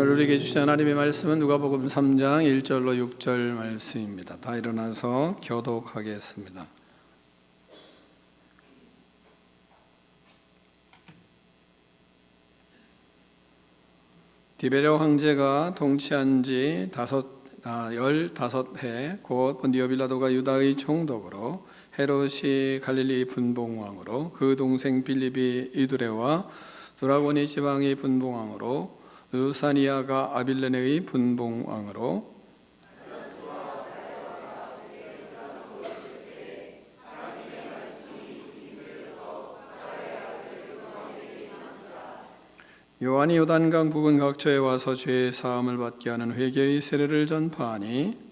오늘 우리에게 주신 하나님의 말씀은 누가복음 3장 1절로 6절 말씀입니다. 다 일어나서 교독하겠습니다. 디베레오 황제가 통치한 지 15해 곧 본디오 빌라도가 유다의 총독으로 헤롯이 갈릴리 분봉왕으로 그 동생 빌립이 이두레와 두라고니 지방의 분봉왕으로 루사니아가 아빌레네의 분봉왕으로 요한이 요단강 부근 각처에 와서 죄의 사함을 받게 하는 회개의 세례를 전파하니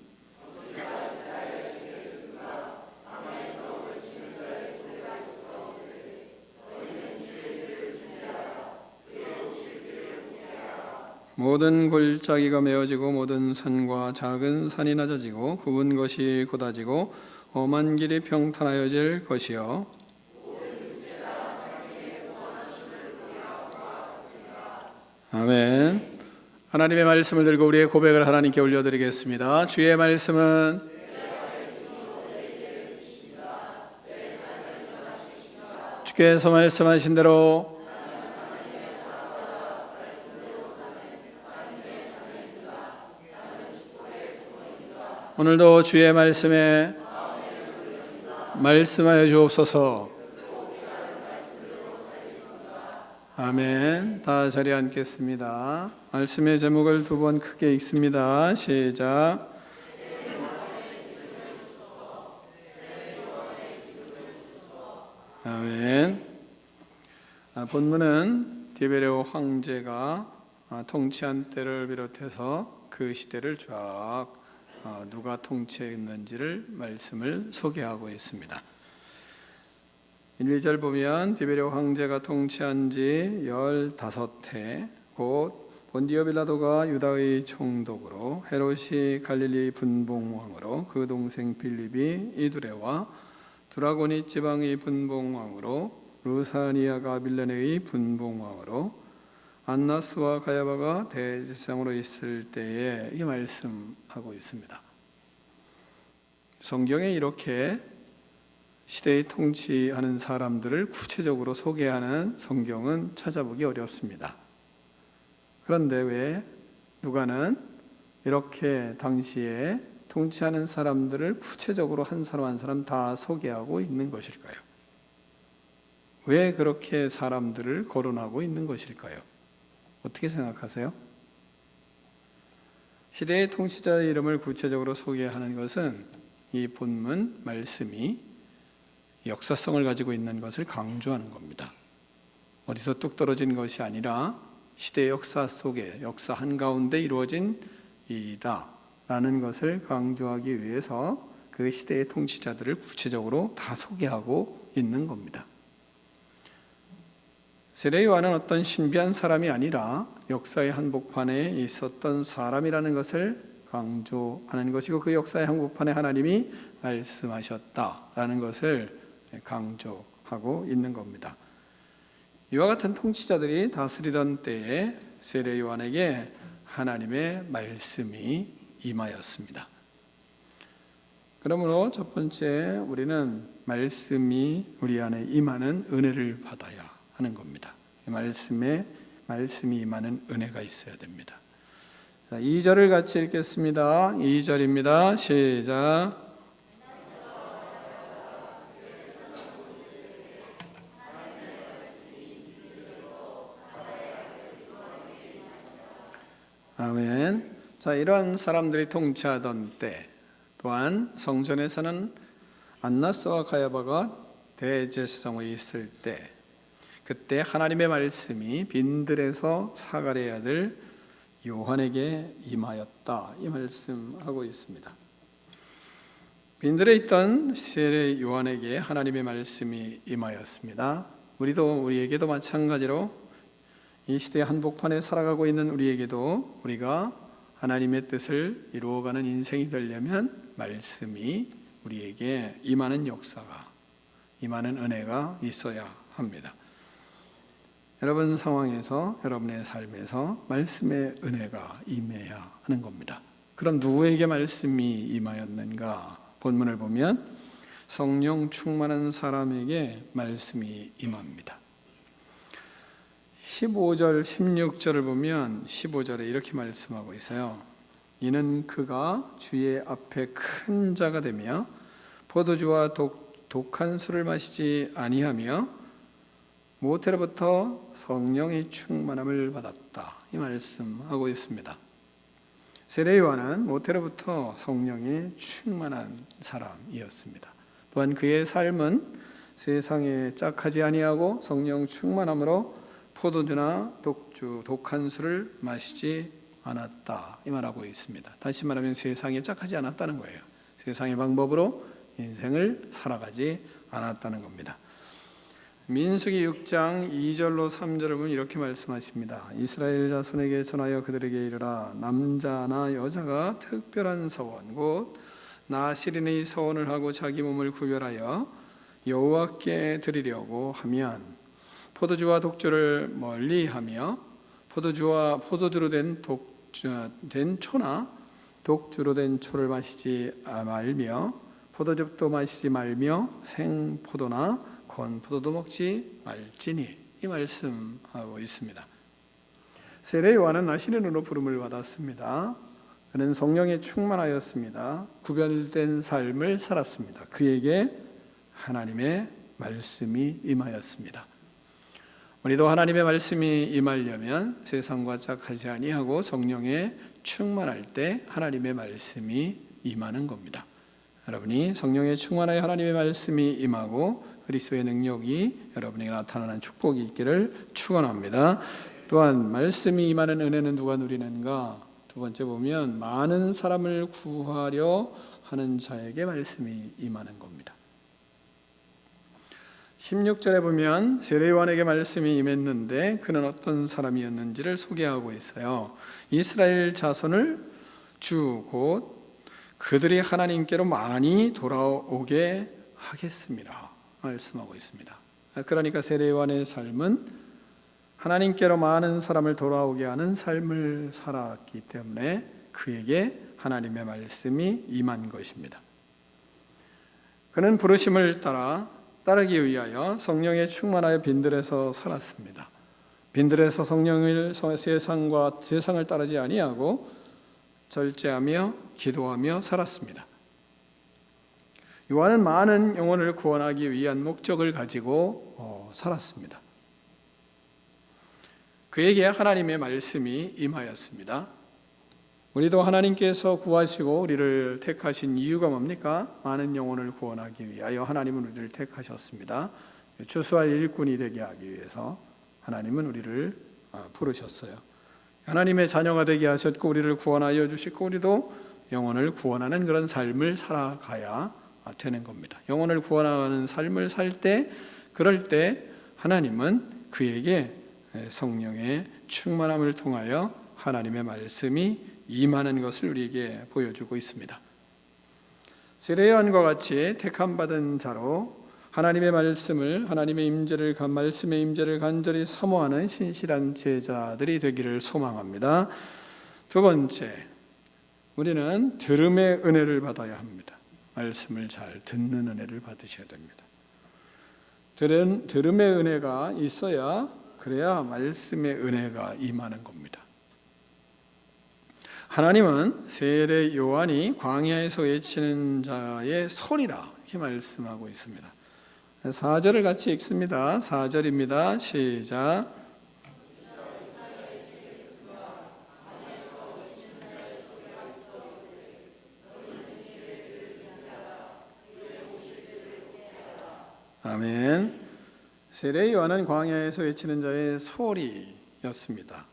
모든 골짜기가 메어지고 모든 산과 작은 산이 낮아지고 굽은 것이 곧아지고 험한 길이 평탄하여질 것이요 아멘. 하나님의 말씀을 들고 우리의 고백을 하나님께 올려드리겠습니다. 주의 말씀은 주께서 말씀하신 대로 오늘도 주의 말씀에 말씀하여 주옵소서. 아멘. 다 자리에 앉겠습니다. 말씀의 제목을 두 번 크게 읽습니다. 시작. 아멘. 본문은 디베레오 황제가 통치한 때를 비롯해서 그 시대를 쫙 누가 통치했는지를 말씀을 소개하고 있습니다. 1, 2절 보면 디베레오 황제가 통치한 지 15해 곧 본디오 빌라도가 유다의 총독으로 헤롯이 갈릴리 분봉왕으로 그 동생 빌립이 이두레와 두라고니 지방의 분봉왕으로 루사니아가 아빌레네의 분봉왕으로 안나스와 가야바가 대제사장으로 있을 때에 이 말씀하고 있습니다. 성경에 이렇게 시대에 통치하는 사람들을 구체적으로 소개하는 성경은 찾아보기 어렵습니다. 그런데 왜 누가는 이렇게 당시에 통치하는 사람들을 구체적으로 한 사람 한 사람 다 소개하고 있는 것일까요? 왜 그렇게 사람들을 거론하고 있는 것일까요? 어떻게 생각하세요? 시대의 통치자의 이름을 구체적으로 소개하는 것은 이 본문 말씀이 역사성을 가지고 있는 것을 강조하는 겁니다. 어디서 뚝 떨어진 것이 아니라 시대의 역사 속에 역사 한가운데 이루어진 일이다 라는 것을 강조하기 위해서 그 시대의 통치자들을 구체적으로 다 소개하고 있는 겁니다. 세례 요한은 어떤 신비한 사람이 아니라 역사의 한복판에 있었던 사람이라는 것을 강조하는 것이고 그 역사의 한복판에 하나님이 말씀하셨다라는 것을 강조하고 있는 겁니다. 이와 같은 통치자들이 다스리던 때에 세례 요한에게 하나님의 말씀이 임하였습니다. 그러므로 첫 번째 우리는 말씀이 우리 안에 임하는 은혜를 받아야 하는 겁니다. 말씀이 임하는 은혜가 있어야 됩니다. 2절을 같이 읽겠습니다. 2절입니다. 시작. 아멘. 자, 이런 사람들이 통치하던 때 또한 성전에서는 안나스와 가야바가 대제사장으로 있을 때 그때 하나님의 말씀이 빈들에서 사가랴의 아들 요한에게 임하였다 이 말씀하고 있습니다. 빈들에 있던 세례 요한에게 하나님의 말씀이 임하였습니다. 우리에게도 마찬가지로 이 시대의 한복판에 살아가고 있는 우리에게도 우리가 하나님의 뜻을 이루어가는 인생이 되려면 말씀이 우리에게 임하는 역사가 임하는 은혜가 있어야 합니다. 여러분 상황에서, 여러분의 삶에서 말씀의 은혜가 임해야 하는 겁니다. 그럼 누구에게 말씀이 임하였는가? 본문을 보면 성령 충만한 사람에게 말씀이 임합니다. 15절, 16절을 보면 15절에 이렇게 말씀하고 있어요. 이는 그가 주의 앞에 큰 자가 되며 포도주와 독한 술을 마시지 아니하며 모태로부터 성령의 충만함을 받았다. 이 말씀하고 있습니다. 세례 요한은 모태로부터 성령이 충만한 사람이었습니다. 또한 그의 삶은 세상에 짝하지 아니하고 성령 충만함으로 포도주나 독한 술을 마시지 않았다. 이 말하고 있습니다. 다시 말하면 세상에 짝하지 않았다는 거예요. 세상의 방법으로 인생을 살아가지 않았다는 겁니다. 민수기 6장 2절로 3절을 보면 이렇게 말씀하십니다. 이스라엘 자손에게 전하여 그들에게 이르라. 남자나 여자가 특별한 서원 곧 나시린의 서원을 하고 자기 몸을 구별하여 여호와께 드리려고 하면 포도주와 독주를 멀리하며 포도주로 된 초나 독주로 된 초를 마시지 말며 포도즙도 마시지 말며 생포도나 건포도도 먹지 말지니. 이 말씀하고 있습니다. 세례 요한은 나시린으로 부름을 받았습니다. 그는 성령에 충만하였습니다. 구별된 삶을 살았습니다. 그에게 하나님의 말씀이 임하였습니다. 우리도 하나님의 말씀이 임하려면 세상과 짝하지 아니하고 성령에 충만할 때 하나님의 말씀이 임하는 겁니다. 여러분이 성령에 충만하여 하나님의 말씀이 임하고 그리스도의 능력이 여러분에게 나타나는 축복이 있기를 축원합니다. 또한 말씀이 임하는 은혜는 누가 누리는가? 두 번째 보면 많은 사람을 구하려 하는 자에게 말씀이 임하는 겁니다. 16절에 보면 세례 요한에게 말씀이 임했는데 그는 어떤 사람이었는지를 소개하고 있어요. 이스라엘 자손을 주 곧 그들이 하나님께로 많이 돌아오게 하겠습니다. 말씀하고 있습니다. 그러니까 세례 요한의 삶은 하나님께로 많은 사람을 돌아오게 하는 삶을 살았기 때문에 그에게 하나님의 말씀이 임한 것입니다. 그는 부르심을 따르기 위하여 성령에 충만하여 빈들에서 살았습니다. 빈들에서 세상을 따르지 아니하고 절제하며 기도하며 살았습니다. 요한은 많은 영혼을 구원하기 위한 목적을 가지고 살았습니다. 그에게 하나님의 말씀이 임하였습니다. 우리도 하나님께서 구하시고 우리를 택하신 이유가 뭡니까? 많은 영혼을 구원하기 위하여 하나님은 우리를 택하셨습니다. 추수할 일꾼이 되게 하기 위해서 하나님은 우리를 부르셨어요. 하나님의 자녀가 되게 하셨고 우리를 구원하여 주시고 우리도 영혼을 구원하는 그런 삶을 살아가야 되는 겁니다. 영혼을 구원하는 삶을 살 때, 그럴 때 하나님은 그에게 성령의 충만함을 통하여 하나님의 말씀이 임하는 것을 우리에게 보여주고 있습니다. 세례 요한과 같이 택함 받은 자로 하나님의 말씀을, 하나님의 말씀의 임재를 간절히 사모하는 신실한 제자들이 되기를 소망합니다. 두 번째, 우리는 들음의 은혜를 받아야 합니다. 말씀을 잘 듣는 은혜를 받으셔야 됩니다. 들음의 은혜가 있어야, 그래야 말씀의 은혜가 임하는 겁니다. 하나님은 세례 요한이 광야에서 외치는 자의 소리라 이렇게 말씀하고 있습니다. 4절을 같이 읽습니다. 4절입니다. 시작. 아멘. 세례 요한은 광야에서 외치는 자의 소리였습니다.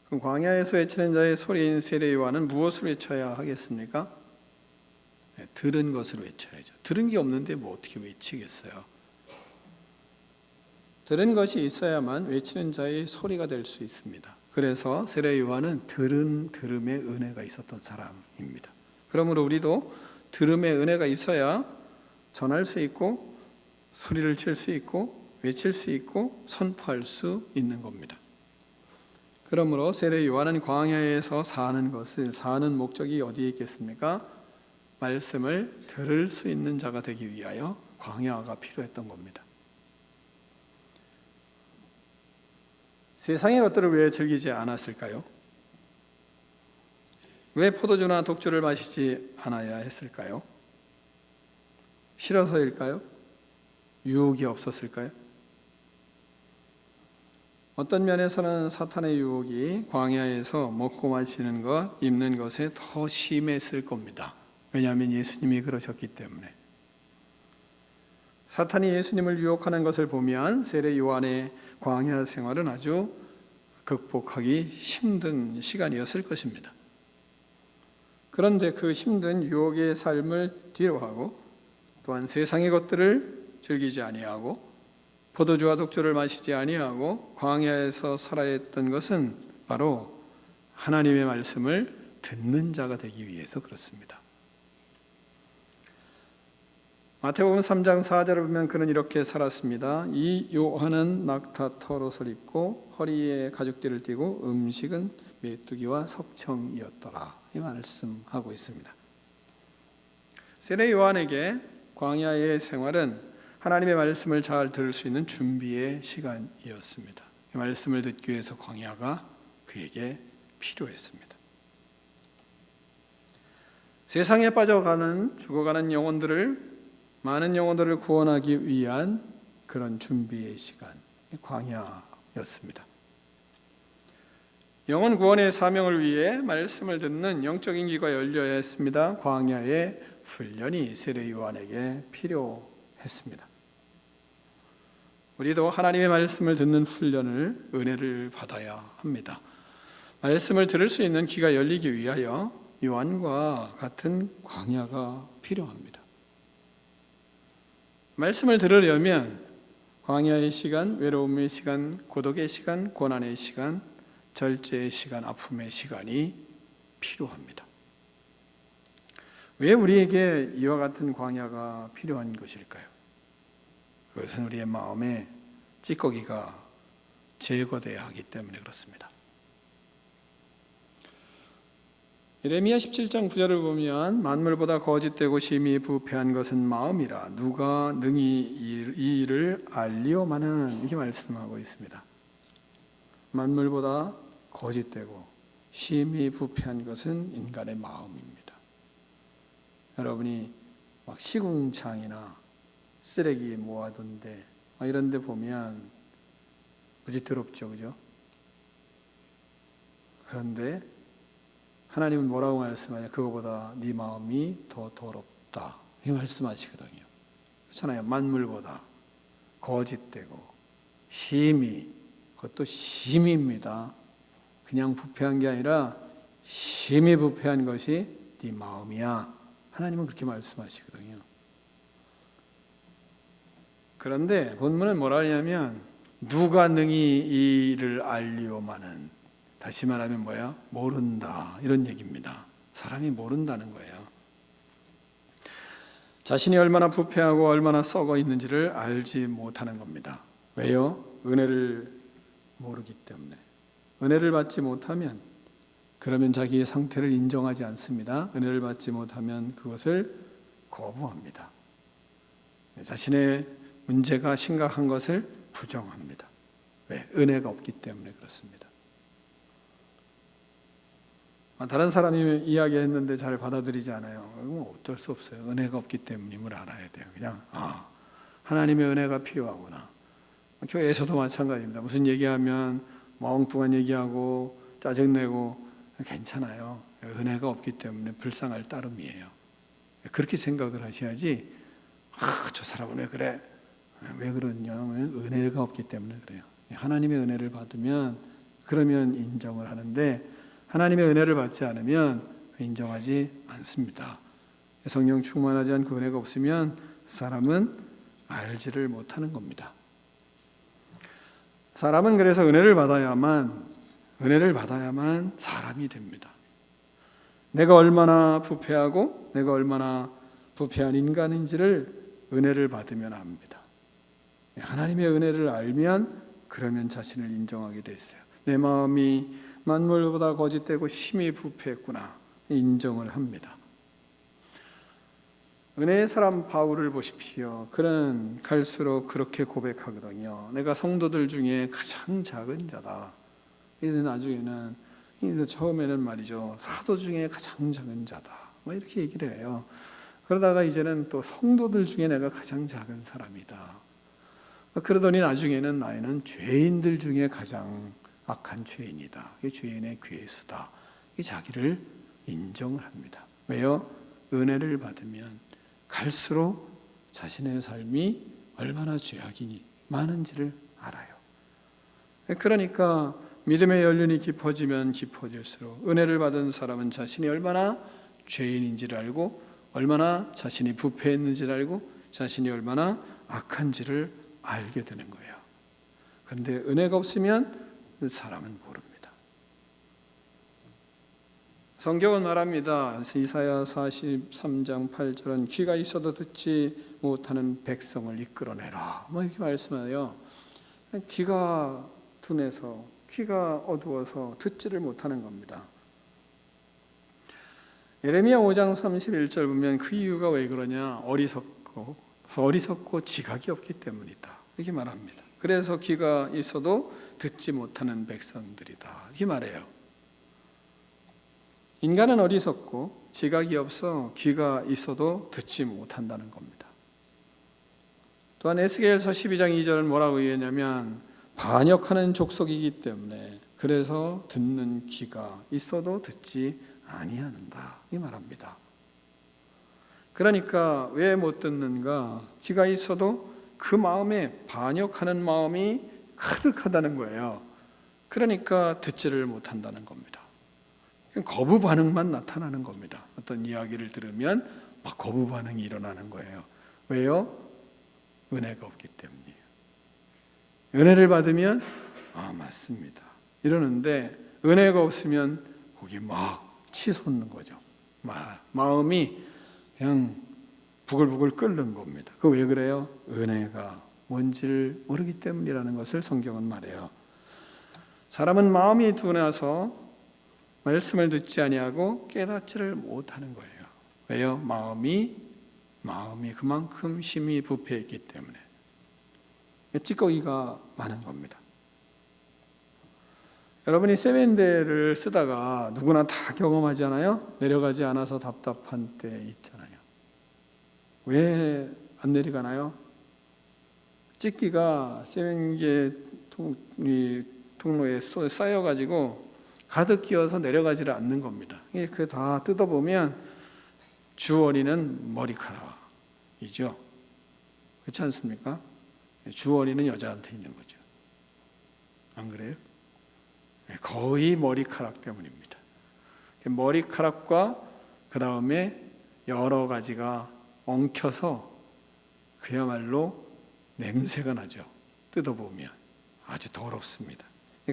그럼 광야에서 외치는 자의 소리인 세례 요한은 무엇을 외쳐야 하겠습니까? 들은 것을 외쳐야죠. 들은 게 없는데 뭐 어떻게 외치겠어요? 들은 것이 있어야만 외치는 자의 소리가 될 수 있습니다. 그래서 세례 요한은 들음의 은혜가 있었던 사람입니다. 그러므로 우리도 들음의 은혜가 있어야 전할 수 있고 소리를 칠 수 있고 외칠 수 있고 선포할 수 있는 겁니다. 그러므로 세례 요한은 광야에서 사는 목적이 어디에 있겠습니까? 말씀을 들을 수 있는 자가 되기 위하여 광야가 필요했던 겁니다. 세상의 것들을 왜 즐기지 않았을까요? 왜 포도주나 독주를 마시지 않아야 했을까요? 싫어서일까요? 유혹이 없었을까요? 어떤 면에서는 사탄의 유혹이 광야에서 먹고 마시는 것, 입는 것에 더 심했을 겁니다. 왜냐하면 예수님이 그러셨기 때문에. 사탄이 예수님을 유혹하는 것을 보면 세례 요한의 광야 생활은 아주 극복하기 힘든 시간이었을 것입니다. 그런데 그 힘든 유혹의 삶을 뒤로하고 또한 세상의 것들을 즐기지 아니하고 포도주와 독주를 마시지 아니하고 광야에서 살아야 했던 것은 바로 하나님의 말씀을 듣는 자가 되기 위해서 그렇습니다. 마태복음 3장 4절을 보면 그는 이렇게 살았습니다. 이 요한은 낙타 털옷을 입고 허리에 가죽띠를 띠고 음식은 메뚜기와 석청이었더라. 이 말씀하고 있습니다. 세례 요한에게 광야의 생활은 하나님의 말씀을 잘 들을 수 있는 준비의 시간이었습니다. 이 말씀을 듣기 위해서 광야가 그에게 필요했습니다. 세상에 빠져가는 죽어가는 많은 영혼들을 구원하기 위한 그런 준비의 시간, 광야였습니다. 영혼 구원의 사명을 위해 말씀을 듣는 영적인 귀가 열려야 했습니다. 광야의 훈련이 세례 요한에게 필요했습니다. 우리도 하나님의 말씀을 듣는 훈련을, 은혜를 받아야 합니다. 말씀을 들을 수 있는 귀가 열리기 위하여 요한과 같은 광야가 필요합니다. 말씀을 들으려면 광야의 시간, 외로움의 시간, 고독의 시간, 고난의 시간, 절제의 시간, 아픔의 시간이 필요합니다. 왜 우리에게 이와 같은 광야가 필요한 것일까요? 그것은 우리의 마음에 찌꺼기가 제거되어야 하기 때문에 그렇습니다. 예레미야 17장 9절을 보면 만물보다 거짓되고 심히 부패한 것은 마음이라 누가 능히 이 일을 알리오마는 이렇게 말씀하고 있습니다. 만물보다 거짓되고 심히 부패한 것은 인간의 마음입니다. 여러분이 막 시궁창이나 쓰레기 모아둔 데 이런 데 보면 무지 더럽죠, 그죠? 그런데 하나님은 뭐라고 말씀하냐? 그거보다 네 마음이 더 더럽다. 이 말씀하시거든요. 그렇잖아요. 만물보다 거짓되고 심히, 그것도 심입니다. 그냥 부패한 게 아니라 심히 부패한 것이 네 마음이야. 하나님은 그렇게 말씀하시거든요. 그런데 본문은 뭐라 하냐면 누가 능히 이 일을 알리오마는, 다시 말하면 뭐야? 모른다, 이런 얘기입니다. 사람이 모른다는 거예요. 자신이 얼마나 부패하고 얼마나 썩어 있는지를 알지 못하는 겁니다. 왜요? 은혜를 모르기 때문에. 은혜를 받지 못하면, 그러면 자기의 상태를 인정하지 않습니다. 은혜를 받지 못하면 그것을 거부합니다. 자신의 문제가 심각한 것을 부정합니다. 왜? 은혜가 없기 때문에 그렇습니다. 다른 사람이 이야기했는데 잘 받아들이지 않아요. 그건 어쩔 수 없어요. 은혜가 없기 때문임을 알아야 돼요. 그냥 하나님의 은혜가 필요하구나. 교회에서도 마찬가지입니다. 무슨 얘기하면 멍뚱한 얘기하고 짜증내고 괜찮아요. 은혜가 없기 때문에 불쌍할 따름이에요. 그렇게 생각을 하셔야지. 저 사람은 왜 그래? 왜 그러냐? 은혜가 없기 때문에 그래요. 하나님의 은혜를 받으면 그러면 인정을 하는데, 하나님의 은혜를 받지 않으면 인정하지 않습니다. 성령 충만하지 않고 은혜가 없으면 사람은 알지를 못하는 겁니다. 사람은 그래서 은혜를 받아야만 사람이 됩니다. 내가 얼마나 부패하고 내가 얼마나 부패한 인간인지를 은혜를 받으면 압니다. 하나님의 은혜를 알면 그러면 자신을 인정하게 됐어요. 내 마음이 만물보다 거짓되고 심히 부패했구나 인정을 합니다. 은혜의 사람 바울을 보십시오. 그는 갈수록 그렇게 고백하거든요. 내가 성도들 중에 가장 작은 자다. 이제 나중에는 처음에는 말이죠. 사도 중에 가장 작은 자다. 뭐 이렇게 얘기를 해요. 그러다가 이제는 또 성도들 중에 내가 가장 작은 사람이다. 그러더니 나중에는 나는 죄인들 중에 가장 악한 죄인이다. 이 죄인의 괴수다. 이 자기를 인정을 합니다. 왜요? 은혜를 받으면 갈수록 자신의 삶이 얼마나 죄악이 많은지를 알아요. 그러니까 믿음의 연륜이 깊어지면 깊어질수록 은혜를 받은 사람은 자신이 얼마나 죄인인지를 알고 얼마나 자신이 부패했는지를 알고 자신이 얼마나 악한지를 알게 되는 거예요. 그런데 은혜가 없으면 사람은 모릅니다. 성경은 말합니다. 이사야 43장 8절은 귀가 있어도 듣지 못하는 백성을 이끌어내라. 뭐 이렇게 말씀해요. 귀가 둔해서 귀가 어두워서 듣지를 못하는 겁니다. 예레미야 5장 31절 보면 그 이유가 왜 그러냐? 어리석고 지각이 없기 때문이다. 이렇게 말합니다. 그래서 귀가 있어도 듣지 못하는 백성들이다. 이렇게 말해요. 인간은 어리석고 지각이 없어 귀가 있어도 듣지 못한다는 겁니다. 또한 에스겔서 12장 2절은 뭐라고 얘기했냐면 반역하는 족속이기 때문에 그래서 듣는 귀가 있어도 듣지 아니한다. 이 말합니다. 그러니까 왜 못 듣는가? 귀가 있어도 그 마음에 반역하는 마음이 가득하다는 거예요. 그러니까 듣지를 못한다는 겁니다. 거부 반응만 나타나는 겁니다. 어떤 이야기를 들으면 막 거부 반응이 일어나는 거예요. 왜요? 은혜가 없기 때문이에요. 은혜를 받으면 맞습니다 이러는데 은혜가 없으면 거기 막 치솟는 거죠. 마음이 그냥 부글부글 끓는 겁니다. 그 왜 그래요? 은혜가 뭔지를 모르기 때문이라는 것을 성경은 말해요. 사람은 마음이 둔해서 말씀을 듣지 아니하고 깨닫지를 못하는 거예요. 왜요? 마음이 그만큼 심히 부패했기 때문에 찌꺼기가 많은 겁니다. 여러분이 세면대를 쓰다가 누구나 다 경험하잖아요. 내려가지 않아서 답답한 때 있잖아요. 왜 안 내려가나요? 찌끼가 세면대 통로에 쌓여가지고 가득 끼어서 내려가지를 않는 겁니다. 그 다 뜯어보면 주원인은 머리카락이죠. 그렇지 않습니까? 주원인은 여자한테 있는 거죠. 안 그래요? 거의 머리카락 때문입니다. 머리카락과 그 다음에 여러 가지가 엉켜서 그야말로 냄새가 나죠. 뜯어보면 아주 더럽습니다.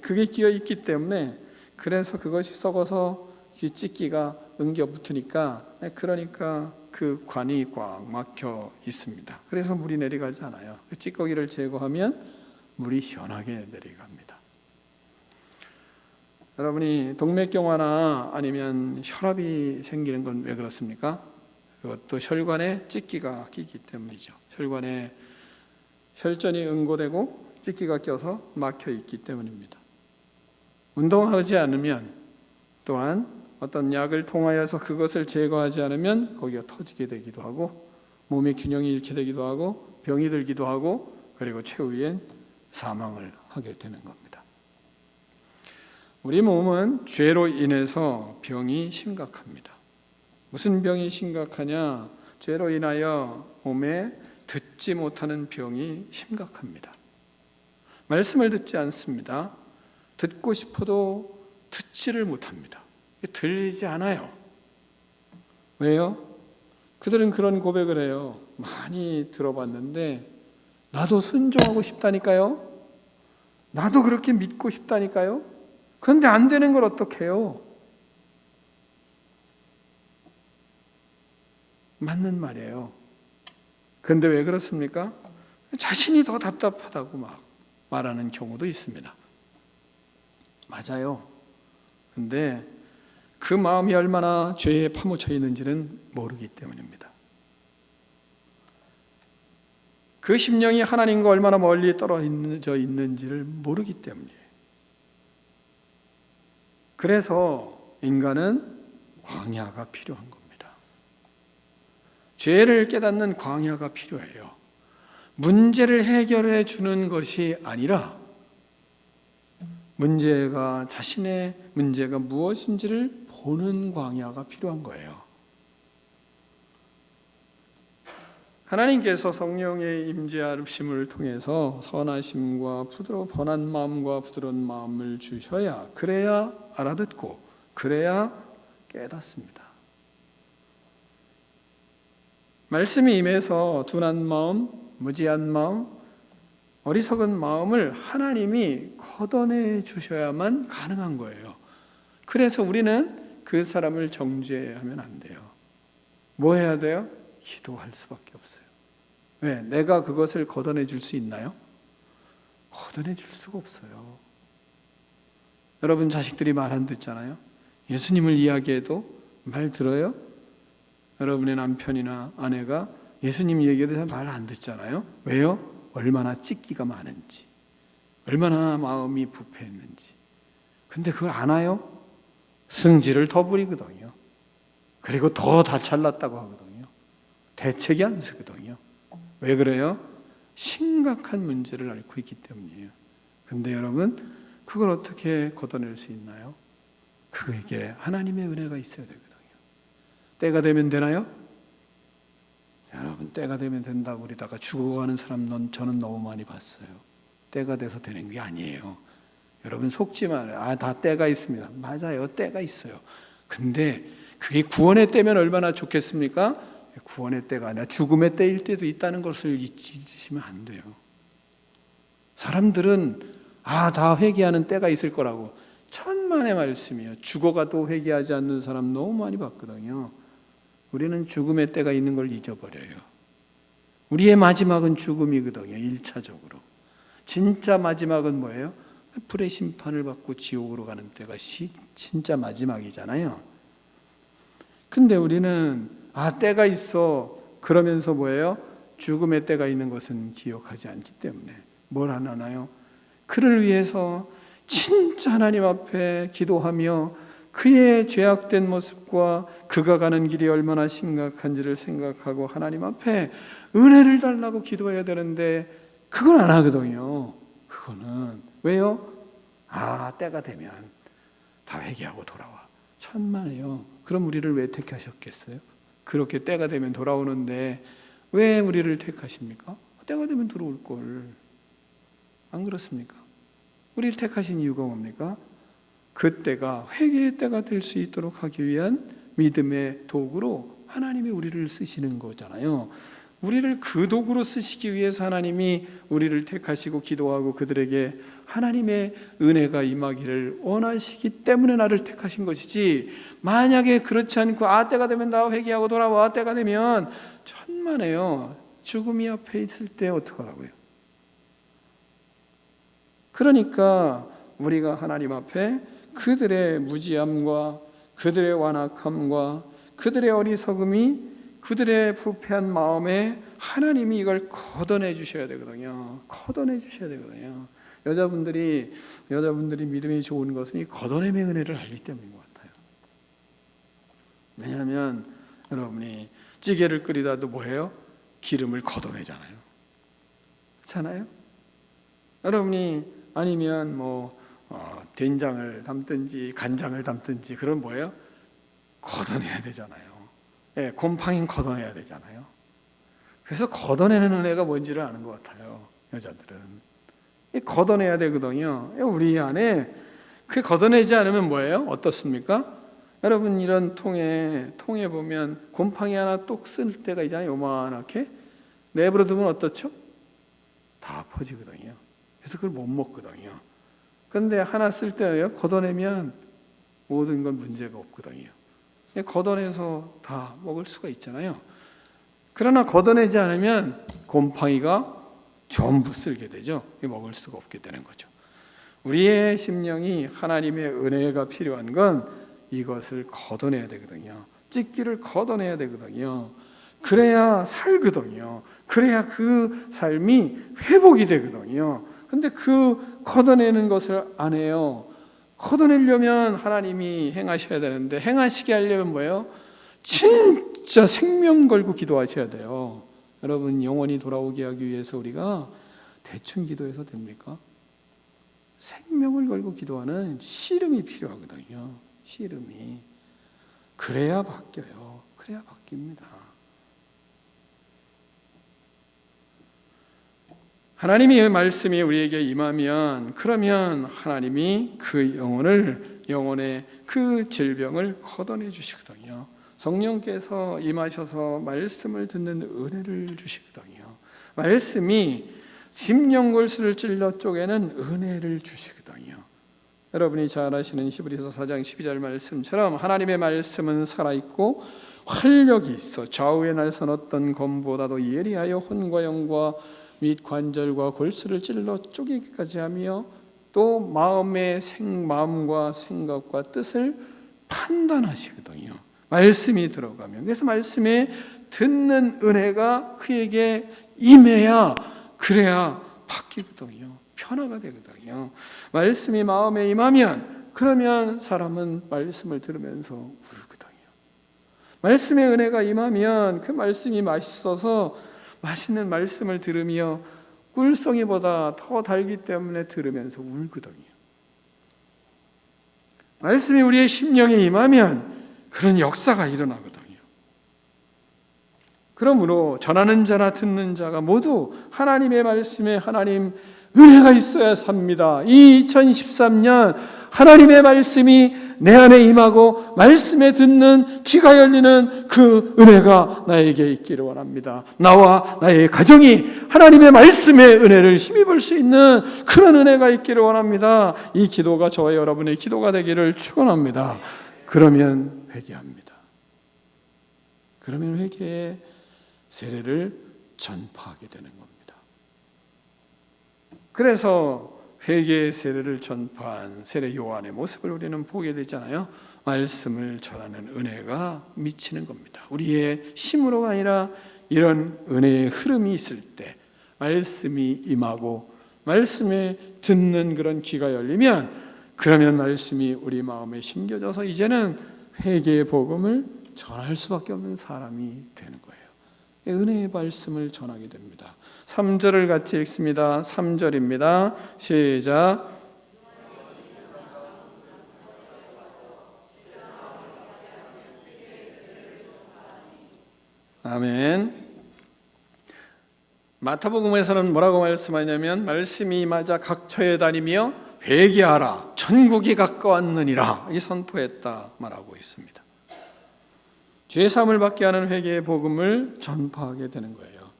그게 끼어 있기 때문에 그래서 그것이 썩어서 찌끼가 응겨 붙으니까 그러니까 그 관이 꽉 막혀 있습니다. 그래서 물이 내려가지 않아요. 그 찌꺼기를 제거하면 물이 시원하게 내려갑니다. 여러분이 동맥경화나 아니면 혈압이 생기는 건 왜 그렇습니까? 그것도 혈관에 찌끼가 끼기 때문이죠. 혈관에 혈전이 응고되고 찌끼가 껴서 막혀 있기 때문입니다. 운동하지 않으면 또한 어떤 약을 통하여서 그것을 제거하지 않으면 거기가 터지게 되기도 하고 몸의 균형이 잃게 되기도 하고 병이 들기도 하고 그리고 최후엔 사망을 하게 되는 겁니다. 우리 몸은 죄로 인해서 병이 심각합니다. 무슨 병이 심각하냐? 죄로 인하여 몸에 듣지 못하는 병이 심각합니다. 말씀을 듣지 않습니다. 듣고 싶어도 듣지를 못합니다. 들리지 않아요. 왜요? 그들은 그런 고백을 해요. 많이 들어봤는데 나도 순종하고 싶다니까요. 나도 그렇게 믿고 싶다니까요. 그런데 안 되는 걸 어떻게 해요? 맞는 말이에요. 그런데 왜 그렇습니까? 자신이 더 답답하다고 막 말하는 경우도 있습니다. 맞아요. 근데 그 마음이 얼마나 죄에 파묻혀 있는지는 모르기 때문입니다. 그 심령이 하나님과 얼마나 멀리 떨어져 있는지를 모르기 때문이에요. 그래서 인간은 광야가 필요한 겁니다. 죄를 깨닫는 광야가 필요해요. 문제를 해결해 주는 것이 아니라 자신의 문제가 무엇인지를 보는 광야가 필요한 거예요. 하나님께서 성령의 임재하심을 통해서 선하심과 번한 마음과 부드러운 마음을 주셔야, 그래야 알아듣고 그래야 깨닫습니다. 말씀이 임해서 둔한 마음, 무지한 마음, 어리석은 마음을 하나님이 걷어내 주셔야만 가능한 거예요. 그래서 우리는 그 사람을 정죄하면 안 돼요. 뭐 해야 돼요? 기도할 수밖에 없어요. 왜? 내가 그것을 걷어내 줄 수 있나요? 걷어내 줄 수가 없어요. 여러분 자식들이 말 안 듣잖아요. 예수님을 이야기해도 말 들어요? 여러분의 남편이나 아내가 예수님 얘기해도 잘 말 안 듣잖아요. 왜요? 얼마나 찢기가 많은지, 얼마나 마음이 부패했는지. 근데 그걸 아나요? 승질을 더 부리거든요. 그리고 더 다 잘났다고 하거든요. 대책이 안 쓰거든요. 왜 그래요? 심각한 문제를 앓고 있기 때문이에요. 근데 여러분, 그걸 어떻게 걷어낼 수 있나요? 그에게 하나님의 은혜가 있어야 되거든요. 때가 되면 되나요? 여러분, 때가 되면 된다고 그러다가 죽어가는 사람 저는 너무 많이 봤어요. 때가 돼서 되는 게 아니에요. 여러분 속지 말아요. 다 때가 있습니다. 맞아요. 때가 있어요. 근데 그게 구원의 때면 얼마나 좋겠습니까? 구원의 때가 아니라 죽음의 때일 때도 있다는 것을 잊으시면 안 돼요. 사람들은 다 회개하는 때가 있을 거라고, 천만의 말씀이에요. 죽어가도 회개하지 않는 사람 너무 많이 봤거든요. 우리는 죽음의 때가 있는 걸 잊어버려요. 우리의 마지막은 죽음이거든요. 1차적으로. 진짜 마지막은 뭐예요? 불의 심판을 받고 지옥으로 가는 때가 진짜 마지막이잖아요. 근데 우리는 때가 있어 그러면서 뭐예요? 죽음의 때가 있는 것은 기억하지 않기 때문에 뭘 안 하나요? 그를 위해서 진짜 하나님 앞에 기도하며 그의 죄악된 모습과 그가 가는 길이 얼마나 심각한지를 생각하고 하나님 앞에 은혜를 달라고 기도해야 되는데 그걸 안 하거든요. 그거는 왜요? 때가 되면 다 회개하고 돌아와. 천만에요. 그럼 우리를 왜 택하셨겠어요? 그렇게 때가 되면 돌아오는데 왜 우리를 택하십니까? 때가 되면 들어올 걸. 안 그렇습니까? 우리를 택하신 이유가 뭡니까? 그 때가 회개의 때가 될 수 있도록 하기 위한 믿음의 도구로 하나님이 우리를 쓰시는 거잖아요. 우리를 그 도구로 쓰시기 위해서 하나님이 우리를 택하시고 기도하고 그들에게 하나님의 은혜가 임하기를 원하시기 때문에 나를 택하신 것이지, 만약에 그렇지 않고 때가 되면 나 회개하고 돌아와, 때가 되면 천만에요. 죽음이 앞에 있을 때 어떡하라고요? 그러니까 우리가 하나님 앞에 그들의 무지함과 그들의 완악함과 그들의 어리석음이, 그들의 부패한 마음에 하나님이 이걸 걷어내 주셔야 되거든요. 걷어내 주셔야 되거든요. 여자분들이 믿음이 좋은 것은 이 걷어냄의 은혜를 알기 때문인 것 같아요. 왜냐하면 여러분이 찌개를 끓이다도 뭐예요? 기름을 걷어내잖아요. 그렇잖아요? 여러분이 아니면 된장을 담든지 간장을 담든지 그런 뭐예요? 걷어내야 되잖아요. 곰팡이는 걷어내야 되잖아요. 그래서 걷어내는 은혜가 뭔지를 아는 것 같아요. 여자들은 걷어내야 되거든요. 우리 안에 그 걷어내지 않으면 뭐예요? 어떻습니까? 여러분 이런 통에 보면 곰팡이 하나 똑 쓸 때가 있잖아요. 요만하게 내버려 두면 어떻죠? 다 퍼지거든요. 그래서 그걸 못 먹거든요. 그런데 하나 쓸 때요, 걷어내면 모든 건 문제가 없거든요. 걷어내서 다 먹을 수가 있잖아요. 그러나 걷어내지 않으면 곰팡이가 전부 쓸게 되죠. 먹을 수가 없게 되는 거죠. 우리의 심령이 하나님의 은혜가 필요한 건 이것을 걷어내야 되거든요. 찢기를 걷어내야 되거든요. 그래야 살거든요. 그래야 그 삶이 회복이 되거든요. 근데 그 걷어내는 것을 안 해요. 걷어내려면 하나님이 행하셔야 되는데, 행하시게 하려면 뭐예요? 진짜 생명 걸고 기도하셔야 돼요. 여러분, 영원히 돌아오게 하기 위해서 우리가 대충 기도해서 됩니까? 생명을 걸고 기도하는 씨름이 필요하거든요. 씨름이. 그래야 바뀌어요. 그래야 바뀝니다. 하나님의 말씀이 우리에게 임하면, 그러면 하나님이 그 영혼의 그 질병을 걷어내 주시거든요. 성령께서 임하셔서 말씀을 듣는 은혜를 주시거든요. 말씀이 심령골수를 찔러 쪼개는 은혜를 주시거든요. 여러분이 잘 아시는 히브리서 4장 12절 말씀처럼 하나님의 말씀은 살아있고 활력이 있어 좌우의 날선 어떤 검보다도 예리하여 혼과 영과 및 관절과 골수를 찔러 쪼개기까지 하며 또 마음과 생각과 뜻을 판단하시거든요. 말씀이 들어가면. 그래서 말씀에 듣는 은혜가 그에게 임해야, 그래야 바뀌거든요. 변화가 되거든요. 말씀이 마음에 임하면, 그러면 사람은 말씀을 들으면서 울거든요. 말씀의 은혜가 임하면 그 말씀이 맛있어서 맛있는 말씀을 들으며 꿀송이보다 더 달기 때문에 들으면서 울거든요. 말씀이 우리의 심령에 임하면 그런 역사가 일어나거든요. 그러므로 전하는 자나 듣는 자가 모두 하나님의 말씀에 하나님 은혜가 있어야 삽니다. 이 2013년 하나님의 말씀이 내 안에 임하고 말씀에 듣는 귀가 열리는 그 은혜가 나에게 있기를 원합니다. 나와 나의 가정이 하나님의 말씀의 은혜를 힘입을 수 있는 그런 은혜가 있기를 원합니다. 이 기도가 저와 여러분의 기도가 되기를 축원합니다. 그러면 회개합니다. 그러면 회개의 세례를 전파하게 되는 겁니다. 그래서 회개의 세례를 전파한 세례 요한의 모습을 우리는 보게 되잖아요. 말씀을 전하는 은혜가 미치는 겁니다. 우리의 힘으로가 아니라 이런 은혜의 흐름이 있을 때 말씀이 임하고 말씀에 듣는 그런 귀가 열리면, 그러면 말씀이 우리 마음에 심겨져서 이제는 회개의 복음을 전할 수밖에 없는 사람이 되는 거예요. 은혜의 말씀을 전하게 됩니다. 3절을 같이 읽습니다. 3절입니다. 시작. 아멘. 마태복음에서는 뭐라고 말씀하냐면, 말씀이 맞아 각처에 다니며 회개하라, 천국이 가까웠느니라, 이 선포했다 말하고 있습니다. 죄사함을 받게 하는 회개의 복음을 전파하게 되는 거예요.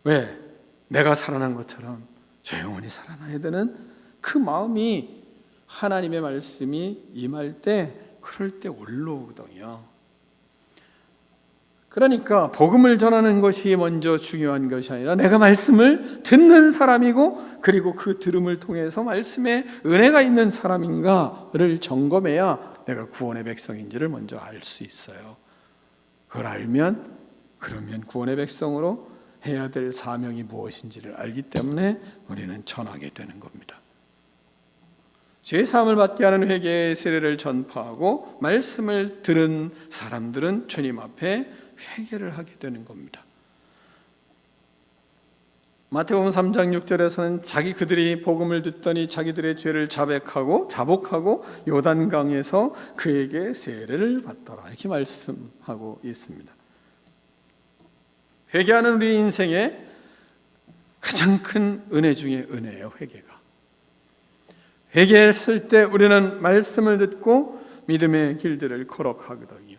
왜? 내가 살아난 것처럼 저 영혼이 살아나야 되는 그 마음이 하나님의 말씀이 임할 때, 그럴 때 올라오거든요. 그러니까 복음을 전하는 것이 먼저 중요한 것이 아니라 내가 말씀을 듣는 사람이고, 그리고 그 들음을 통해서 말씀에 은혜가 있는 사람인가를 점검해야 내가 구원의 백성인지를 먼저 알 수 있어요. 그걸 알면, 그러면 구원의 백성으로 해야 될 사명이 무엇인지를 알기 때문에 우리는 전하게 되는 겁니다. 죄사함을 받게 하는 회개의 세례를 전파하고 말씀을 들은 사람들은 주님 앞에 회개를 하게 되는 겁니다. 마태복음 3장 6절에서는 그들이 복음을 듣더니 자기들의 죄를 자복하고 요단강에서 그에게 세례를 받더라, 이렇게 말씀하고 있습니다. 회개하는 우리 인생의 가장 큰 은혜 중에 은혜예요. 회개가. 회개했을 때 우리는 말씀을 듣고 믿음의 길들을 걸어가거든요.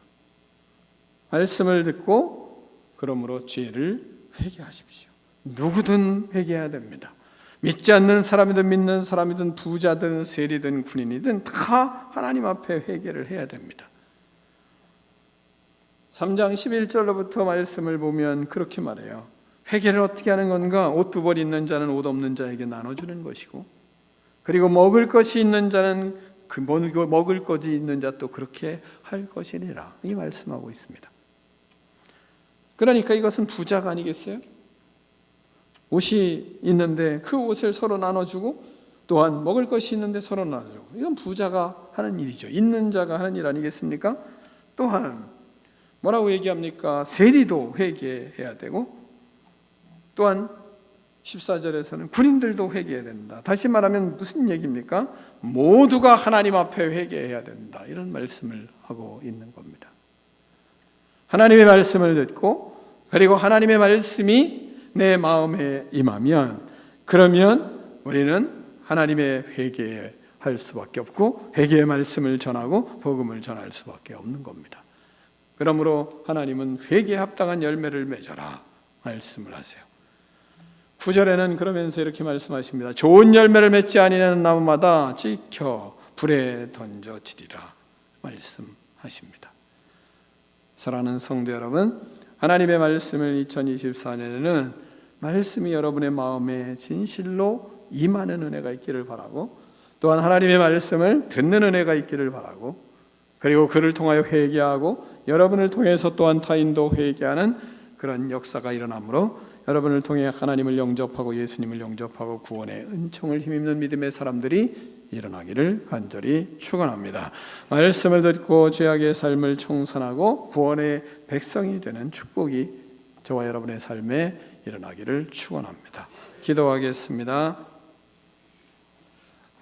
말씀을 듣고 그러므로 죄를 회개하십시오. 누구든 회개해야 됩니다. 믿지 않는 사람이든 믿는 사람이든 부자든 세리든 군인이든 다 하나님 앞에 회개를 해야 됩니다. 3장 11절로부터 말씀을 보면 그렇게 말해요. 회개를 어떻게 하는 건가? 옷 두 벌 있는 자는 옷 없는 자에게 나눠주는 것이고, 그리고 먹을 것이 있는 자는 그 먹을 것이 있는 자 또 그렇게 할 것이니라, 이 말씀하고 있습니다. 그러니까 이것은 부자가 아니겠어요? 옷이 있는데 그 옷을 서로 나눠주고, 또한 먹을 것이 있는데 서로 나눠주고, 이건 부자가 하는 일이죠. 있는 자가 하는 일 아니겠습니까? 또한 뭐라고 얘기합니까? 세리도 회개해야 되고, 또한 14절에서는 군인들도 회개해야 된다. 다시 말하면 무슨 얘기입니까? 모두가 하나님 앞에 회개해야 된다, 이런 말씀을 하고 있는 겁니다. 하나님의 말씀을 듣고, 그리고 하나님의 말씀이 내 마음에 임하면, 그러면 우리는 하나님의 회개할 수밖에 없고, 회개의 말씀을 전하고 복음을 전할 수밖에 없는 겁니다. 그러므로 하나님은 회개에 합당한 열매를 맺어라 말씀을 하세요. 9절에는 그러면서 이렇게 말씀하십니다. 좋은 열매를 맺지 아니하는 나무마다 찍혀 불에 던져지리라 말씀하십니다. 사랑하는 성도 여러분, 하나님의 말씀을 2024년에는 말씀이 여러분의 마음에 진실로 임하는 은혜가 있기를 바라고, 또한 하나님의 말씀을 듣는 은혜가 있기를 바라고, 그리고 그를 통하여 회개하고 여러분을 통해서 또한 타인도 회개하는 그런 역사가 일어나므로 여러분을 통해 하나님을 영접하고 예수님을 영접하고 구원의 은총을 힘입는 믿음의 사람들이 일어나기를 간절히 축원합니다. 말씀을 듣고 죄악의 삶을 청산하고 구원의 백성이 되는 축복이 저와 여러분의 삶에 일어나기를 축원합니다. 기도하겠습니다.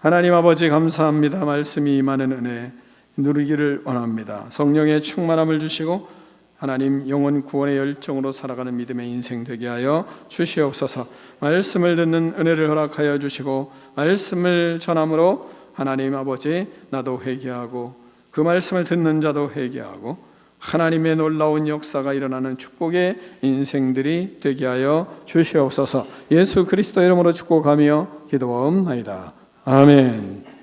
하나님 아버지, 감사합니다. 말씀이 임하는 은혜 누리기를 원합니다. 성령의 충만함을 주시고 하나님 영혼 구원의 열정으로 살아가는 믿음의 인생 되게 하여 주시옵소서. 말씀을 듣는 은혜를 허락하여 주시고, 말씀을 전함으로 하나님 아버지, 나도 회개하고 그 말씀을 듣는 자도 회개하고 하나님의 놀라운 역사가 일어나는 축복의 인생들이 되게 하여 주시옵소서. 예수 그리스도 이름으로 축복하며 기도하옵나이다. 아멘.